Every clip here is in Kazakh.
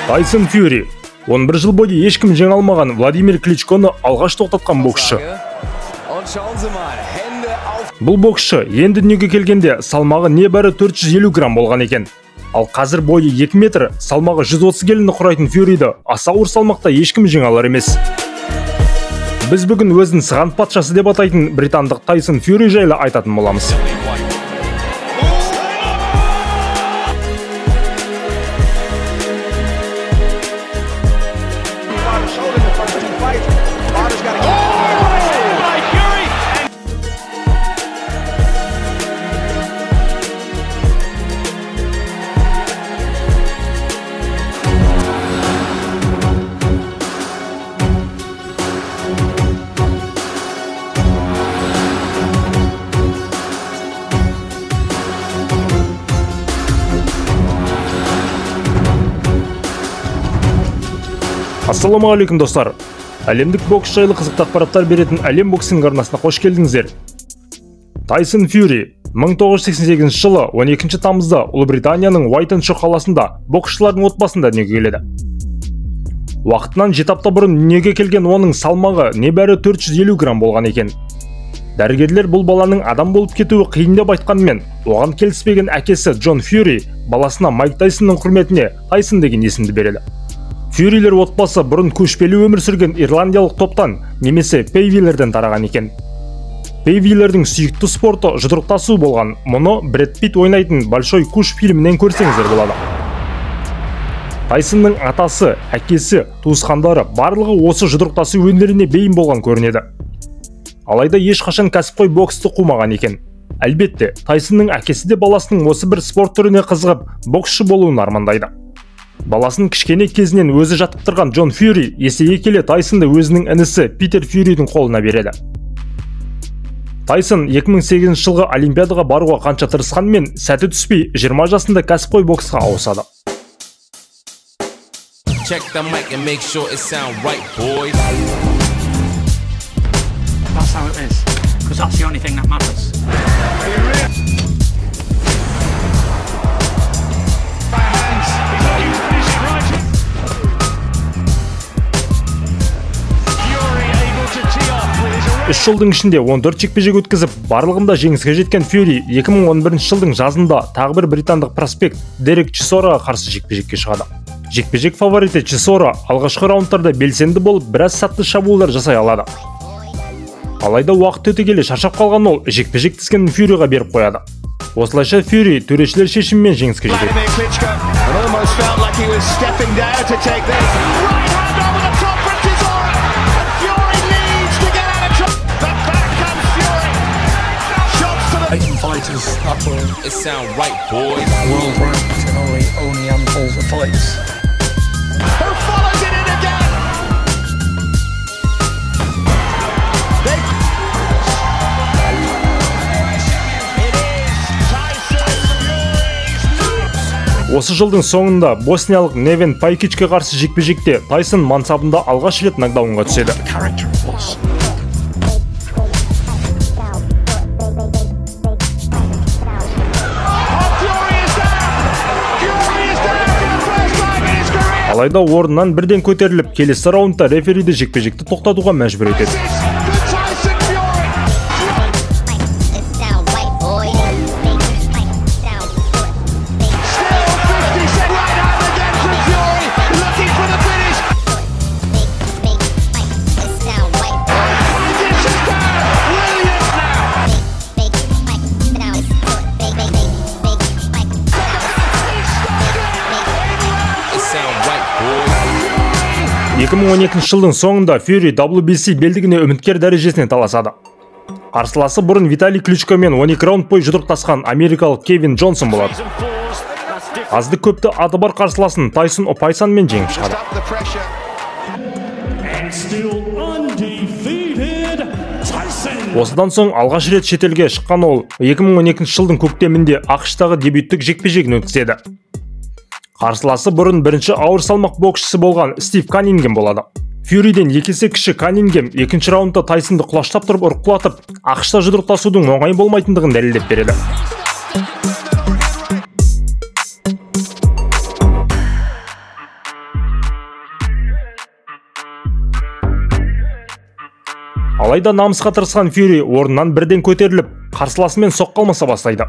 Тайсон Фьюри 11 жыл бойы ешкім жеңе алмаған Владимир Кличконы алғаш тоқтатқан боксшы. Бұл боксшы енді дүниеге келгенде салмағы небәрі 450 грамм болған екен. Ал қазір бойы 2 метр, салмағы 130 келіні құрайтын Фьюриді аса ауыр салмақта ешкім жеңе алар емес. Біз бүгін өзін сыған патшасы деп атайтын британдық Тайсон Фьюри жайлы айтатын боламыз. Ассалаумағалейкум достар. Әлемдік бокс жайлы қызықты ақпараттар беретін әлем боксинг арнасына қош келдіңіздер. Тайсон Фьюри 1988 жылы 12 тамызда Ұлыбританияның Уайтеншо қаласында боксшылардың отбасында дүниеге келеді. Уақытынан 7 апта бұрын дүниеге келген оның салмағы небәрі 450 грамм болған екен. Дәрігерлер бұл баланың адам болып кетуі қиын деп айтқанымен, оған келіспеген әкесі Джон Фьюри баласына Майк Тайсонның құрметіне Тайсон деген есімді береді. Фьюрилер отбасы бұрын көшпелі өмір сүрген ирландиялық топтан немесе пейвилерден тараған екен. Пейвилердің сүйікті спорты жұдырықтасу болған. Мұны Брэд Питт ойнайтын Большой куш фильмінен көрсеңіздер болады. Тайсонның атасы, әкесі, туысқандары барлығы осы жұдырықтасу өнеріне бейім болған көрінеді. Алайда ешқашан кәсіпқой боксты қумаған екен. Әлбетте, Тайсонның әкесі де баласының осы бір спорт түріне қызығып, боксшы болуын армандайды. Баласын кішкене кезінен өзі жаттықтырған Джон Фьюри есейе келе Тайсонды өзінің інісі Питер Фьюридің қолына береді. Тайсон 2008 жылғы Олимпиадаға баруға қанша тырысқанмен сәті түспей 20 жасында кәсіпқой боксқа ауысады. Check the mic and make sure it sound right, boys. That's how it is, because that's the only thing that matters. Үш жылдың ішінде 14 жекпе-жек өткізіп, барлығында жеңіске жеткен Фьюри 2011 жылдың жазында тағы бір британдық проспект Дерек Чисораға қарсы жекпе-жекке шығады. Жекпе-жек фавориті Чисора алғашқы раундтарда белсенді болып, біраз сәтті шабуылдар жасай алады. Алайда уақыт өте келе шаршап қалған ол жекпе-жек тізгінін Фьюриға беріп қояды. Осылайша Фьюри төрешілер шешімімен жеңіске жетеді. Fighters, that's all. It sound right, boys. World ranked in only handfuls of fights. Who follows it in again? It is Tyson Fury's. Осы жылдың соңында босниялық Невен Пайкичке қарсы жекпе-жекте Тайсон мансабында алғаш рет нокдаунға түседі. Алайда орнынан бірден көтеріліп, келесі раундта рефериді жекпе-жекті тоқтатуға мәжбүр етеді. It 2012 жылдың соңында Фьюри WBC белдігіне үміткер дәрежесіне таласады. Қарсыласы бұрын Виталий Кличко мен 12 раунд бойы жұдырықтасқан америкалық Кевин Джонсон болады. Азды көпті аты бар қарсыласын Тайсон Опайсанмен жеңіп шығады. Осыдан соң алғаш рет шетелге шыққан ол 2012 жылдың көктемінде ақш-тағы дебюттік жекпе-жегін өткізеді. Қарсыласы бұрын бірінші ауыр салмақ боксшысы болған Стив Каннингем болады. Фьюриден екесе кіші Каннингем екінші раундта Тайсонды құлаштап тұрып ұрып құлатып, ақш-та жұдырықтасудың оңай болмайтындығын дәлелдеп береді. Алайда намысқа тырысқан Фьюри орнынан бірден көтеріліп, қарсыласымен соққы алмаса бастайды.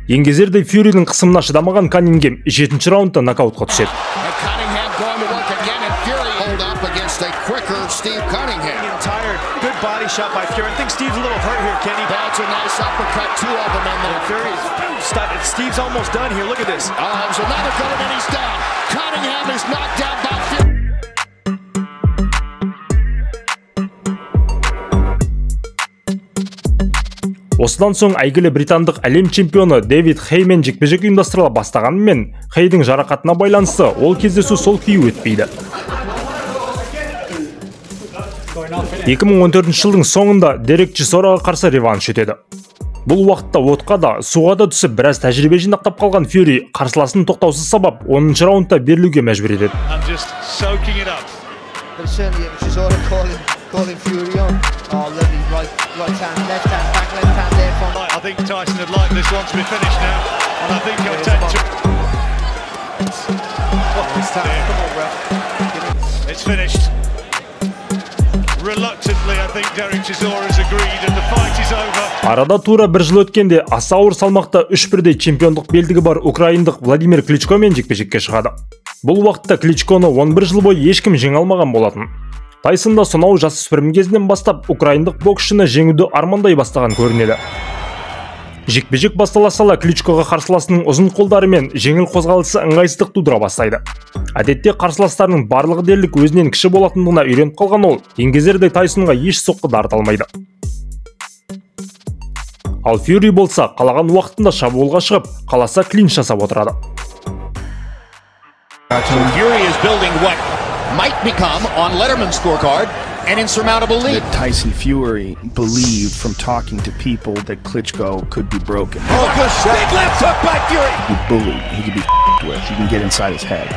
Еңгезердей Фьюридің қысымына шыдамаған Каннингем 7-ші раундта нокаутқа түседі. Cunningham going to work again, and Fury hold up against a quicker Steve Cunningham. Tired. Good body shot by Fury. I think Steve's a little hurt here, Kenny. That's a nice uppercut, two of them in there. Fury's Steve's almost done here. Look at this. There's another good one, and he's down. Cunningham is knocked down by Fury. Осыдан соң әйгілі британдық әлем чемпионы Дэвид Хеймен жекпе-жек ұйымдастырыла бастағанымен, Хейдің жарақатына байланысты ол кездесу сол күйі өтпейді. 2014 жылдың соңында Дерек Чисораға қарсы реванш өтеді. Бұл уақытта отқа да, суға да түсіп, біраз тәжірибе жинақтап қалған Фьюри қарсыласын тоқтаусыз сабап, 10-ші раундта берілуге мәжбүр етеді. Calling Fury on. Oh, lovely right hand, left hand, back left hand there from. I think Tyson would like this one to be finished now, and I think he'll take to. Come on, ref. It's finished. Reluctantly, I think Derek Chisora has agreed, and the fight is over. Арада тура бір жыл өткенде аса ауыр салмақта 3 бірдей чемпиондық белдігі бар украиндық Владимир Кличкомен жекпе-жекке шығады. Бұл уақытта Кличконы 11 жыл бойы ешкім жеңе алмаған болатын. Тайсон да сонау жасөспірім кезінен бастап украиндық боксшыны жеңуді армандай бастаған көрінеді. Жекпе-жек бастала сала Кличкоға қарсыласының ұзын қолдары мен жеңіл қозғалысы ыңғайсыздық тудыра бастайды. Әдетте қарсыластарының барлығы дерлік өзінен кіші болатындығына үйреніп қалған ол, еңгезердей Тайсонға еш соққы дарыта алмайды. Ал Фьюри болса, қалаған уақытында шабуылға шығып, қаласа клинч жасап отырады. Fury is building what might become on Letterman's scorecard an insurmountable lead. Tyson Fury believed from talking to people that Klitschko could be broken. Oh, good shot. Big left hook by Fury. He's bullied. He could be f***ed with. You can get inside his head.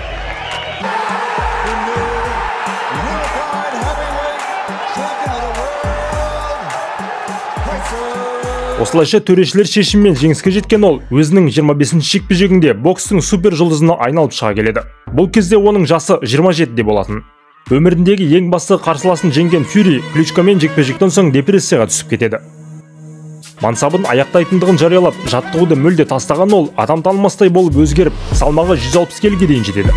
Осылайша төрешілер шешіммен жеңіске жеткен ол, өзінің 25-ші жекпе-жегінде бокстың супер жұлдызына айналып шыға келеді. Бұл кезде оның жасы 27-де болатын. Өміріндегі ең басты қарсыласын жеңген Фьюри Кличкомен жекпе-жектен соң депрессияға түсіп кетеді. Мансабын аяқтайтындығын жариялап, жаттығуды мүлде тастаған ол, адам танымастай болып өзгеріп, салмағы 160 келіге дейін жетеді.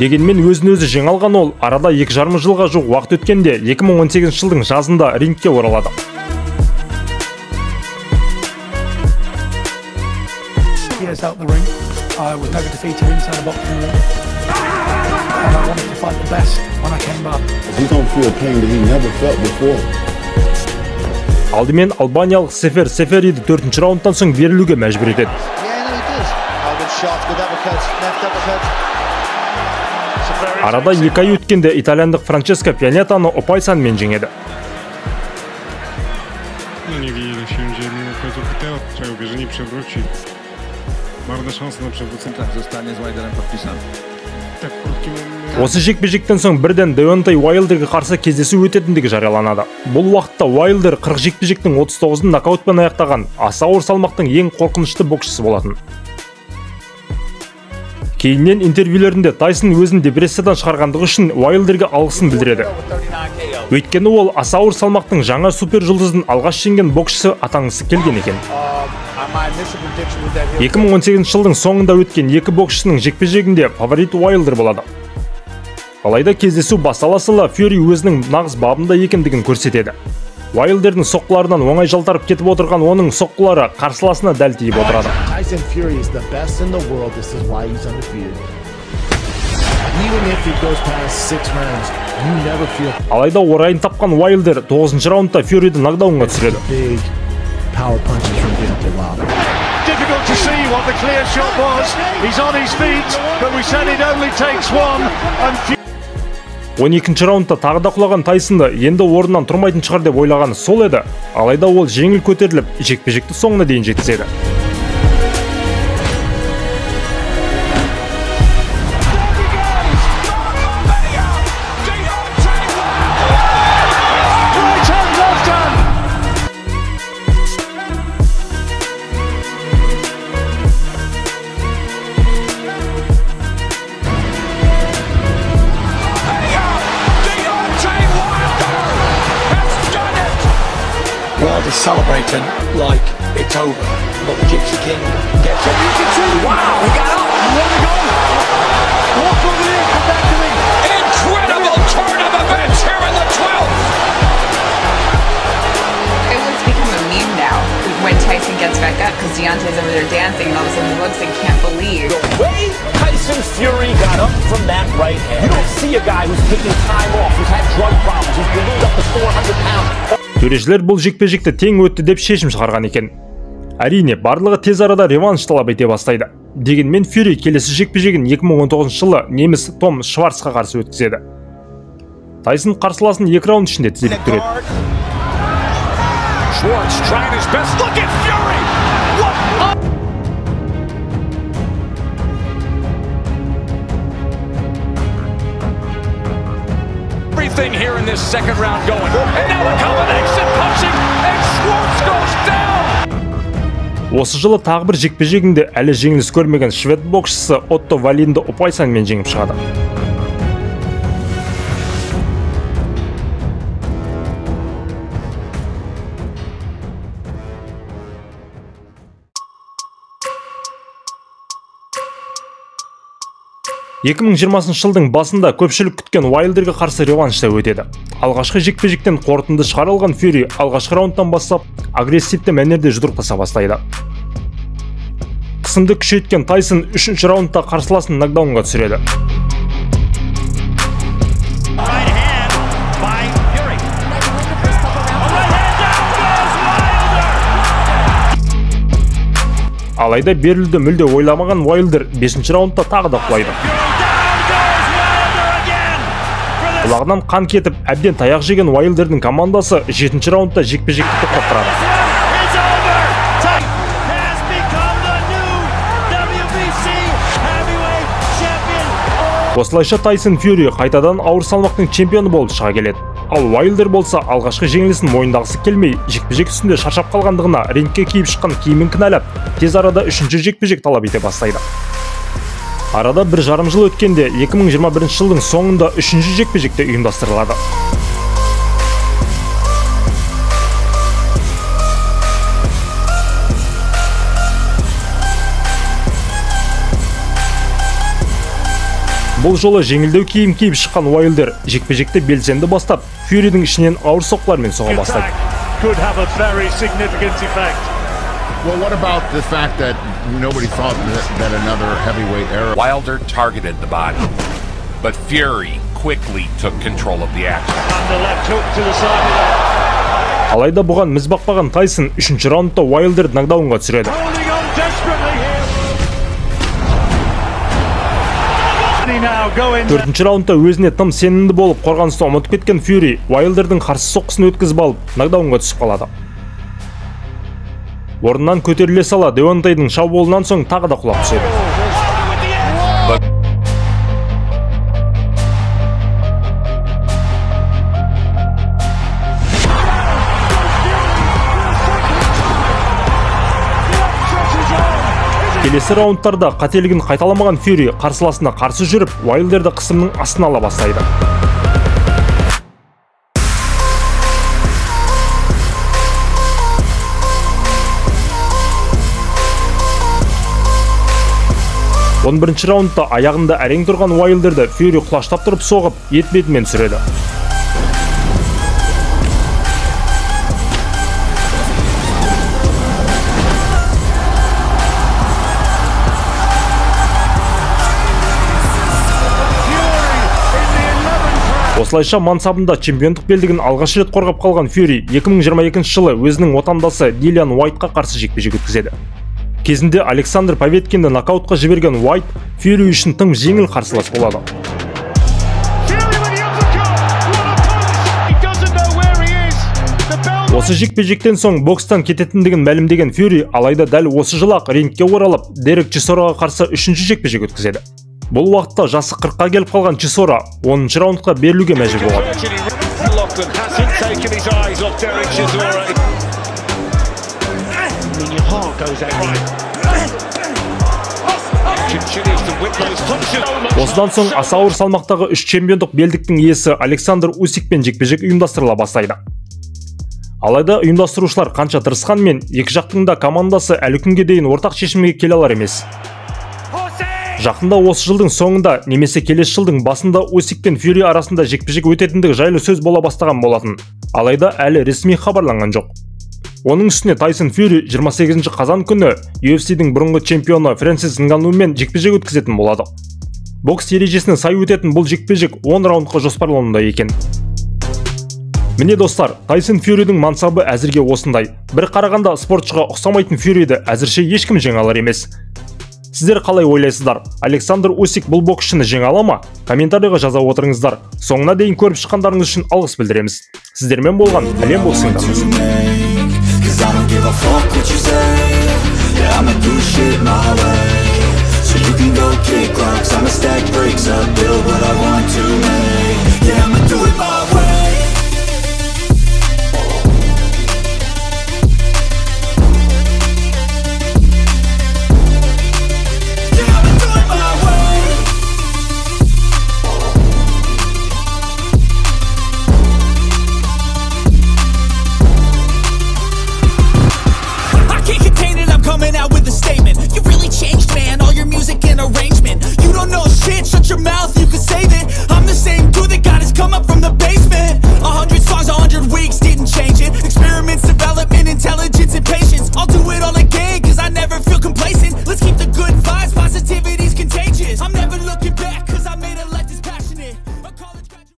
Дегенмен өзін-өзі жеңе алған ол, арада 2,5 жылға жуық уақыт өткенде 2018 жылдың жазында рингке оралады. Years out the ring, I was never defeated inside a boxing ring, and I wanted to fight the best when I came back. He's gonna feel pain that he never felt before. Алдымен албаниялық Сефер Сефериді 4-ші раундтан соң берілуге мәжбүр етеді. Арада 2 ай өткенде итальяндық Франческо Пианеттаны ұпай санымен жеңеді. Nie widzę się, że mimo końcu czego bierze nie przewróci. Marne szanse na przewrócenie. Tak, zostanie z Wilderem podpisany. Tak w krótkim... Осы жекпе-жектен соң бірден Деонтей Уайлдерге қарсы кездесу өтетіндігі жарияланады. Бұл уақытта Уайлдер 40 жекпе-жектің 39-ын нокаутпен аяқтаған аса ауыр салмақтың ең қорқынышты боксшысы болатын. Кейіннен интервьюлерінде Тайсон өзін депрессиядан шығарғандығы үшін Уайлдерге алғысын білдіреді. Өйткені ол аса ауыр салмақтың жаңа супер жұлдызын алғаш жеңген боксшысы атанғысы келген екен. 2018 жылдың соңында өткен 2 боксшының жекпе-жегінде фаворит Уайлдер болады. Алайда кездесу бастала сала Фьюри өзінің нағыз бабында екендігін көрсетеді. Уайлдердің соққыларынан оңай жалтарып кетіп отырған оның соққылары қарсыласына дәл тиіп отырады. Tyson Fury is the best in the world. This is why he's undefeated. Even if he goes past 6 rounds, you never feel Алайда орайын тапқан Уайлдер 9-ші раундта Фьюриді нокдаунға түсіреді. big power punches from Deontay Wilder. Difficult to see what the clear shot was. He's on his feet, but we said it only takes one. And 12-ші раундта тағы да құлаған Тайсонды енді орнынан тұрмайтын шығар деп ойлағаны сол еді. Алайда ол жеңіл көтеріліп, жекпе-жекті соңына дейін жеткізеді. is celebrating like it's over. But the Gypsy King gets it. You can see, wow, he got up. Walk over here, come back to me. Incredible turn of events here in the 12th. It was become a meme now when Tyson gets back up because Deontay's over there dancing and all of a sudden he looks and can't believe. The way Tyson Fury got up from that right hand. You don't see a guy who's taking time off, who's had drug problems, who's ballooned up to 400 pounds. Төрешілер бұл жекпе-жекті тең өтті деп шешім шығарған екен. Әрине, барлығы тез арада реванш талап ете бастайды. Дегенмен Фьюри келесі жекпе-жегін 2019 жылы неміс Том Шварцқа қарсы өткізеді. Тайсон қарсыласын 2 раунд ішінде тізеліп тұреді. Schwartz trying his best. Look at Fury! What? Everything here in this second round going. And now a combination punching, and Schwartz goes down! Осы жылы тағы бір жекпе-жегінде әлі жеңіліс көрмеген швед боксшысы Отто Валинді ұпай санымен жеңіп шығады. жылдың басында көпшілік күткен Уайлдерге қарсы реваншта өтеді. Алғашқы жекпе-жектен қорытынды шығарылған Фьюри алғашқы раундтан бастап агрессивті мәнерде жұдырықтаса бастайды. Қысымды күшейткен Тайсон 3-ші раундта қарсыласын нокдаунға түсіреді. Алайда берілді мүлде ойламаған Уайлдер 5-ші раундта тағы да құлайды. Құлағынан қан кетіп, әбден таяқ жеген Уайлдердің командасы 7-ші раундта жекпе-жекті тоқтаттырады. Осылайша Тайсон Фьюри қайтадан ауыр салмақтың чемпионы болып шыға келеді. Ал Уайлдер болса алғашқы жеңілісін мойындағысы келмей, жекпе-жек үстінде шаршап қалғандығына рингке киіп шыққан киімін кінәлап, тез арада 3-ші жекпе-жек талап ете бастайды. Арада 1,5 жыл өткенде 2021 жылдың соңында 3-ші жекпе-жекте ұйымдастырылады. Бұл жолы жеңілдеу киім киіп шыққан Уайлдер жекпе-жекте белсенді бастап, Фьюридің ішінен ауыр соққылармен соға бастайды. Well, what about the fact that nobody thought that another heavyweight era? Wilder targeted the body, but Fury quickly took control of the action. Алайда бұған міз бақпаған Тайсон 3-ші раундта Уайлдерді нокдаунға түсіреді. 4-ші раундта өзіне тым сенімді болып қорғанысты ұмытып кеткен Фьюри Уайлдердің қарсы соққысын өткізіп алып, нокдаунға түсіп қалады. Орнынан көтеріле сала Деонтайдың шабуылынан соң тағы да құлап түседі. Келесі раундтарда қателігін қайталамаған Фьюри қарсыласына қарсы жүріп, Уайлдерді қысымның астына ала бастайды. Он бірінші раундта аяғында әрең тұрған Уайлдерді Фьюри құлаштап тұрып соғып, ет-бетімен түсіреді. Осылайша мансабында чемпиондық белдігін алғаш рет қорғап қалған Фьюри 2022 жылы өзінің отандасы Дилиан Уайтқа қарсы жекпе-жек өткізеді. Кезінде Александр Поветкинді нокаутқа жіберген Уайт Фьюри үшін тым жеңіл қарсылас болады. Осы жекпе-жектен соң бокстан кететіндігін мәлімдеген Фьюри алайда дәл осы жылы-ақ рингке оралып, Дерек Чисораға қарсы 3-ші жекпе-жек өткізеді. Бұл уақытта жасы 40-қа келіп қалған Чисора 10-ші раундқа берілуге мәжбүр болады. Осыдан соң аса ауыр салмақтағы 3 чемпиондық белдіктің иесі Александр Усикпен жекпе-жек ұйымдастырыла бастайды. Алайда ұйымдастырушылар қанша тырысқанмен, екі жақтың да командасы әлі күнге дейін ортақ шешімге келе алар емес. Жақында осы жылдың соңында немесе келесі жылдың басында Усик пен Фьюри арасында жекпе-жек өтетіндігі жайлы сөз бола бастаған болатын. Алайда әлі ресми хабарланған жоқ. Оның үстіне Тайсон Фьюри 28 қазан күні UFC-дің бұрынғы чемпионы Фрэнсис Нганнумен жекпе-жек өткізетін болады. Бокс ережесіне сай өтетін бұл жекпе-жек 10 раундқа жоспарлануда екен. Міне достар, Тайсон Фьюридің мансабы әзірге осындай. Бір қарағанда спортшыға ұқсамайтын Фьюриді әзірше ешкім жеңе алар емес. Сіздер қалай ойлайсыздар? Александр Усик бұл боксшыны жеңе ала ма? Комментарийға жаза отырыңыздар. Соңына дейін көріп шыққандарыңыз үшін алғыс білдіреміз. Сіздермен болған әлем боксингдамыз. I don't give a fuck what you say. Yeah, I'ma do shit my way. So you can go kick rocks, I'ma stack bricks up, build what I want to make. Yeah,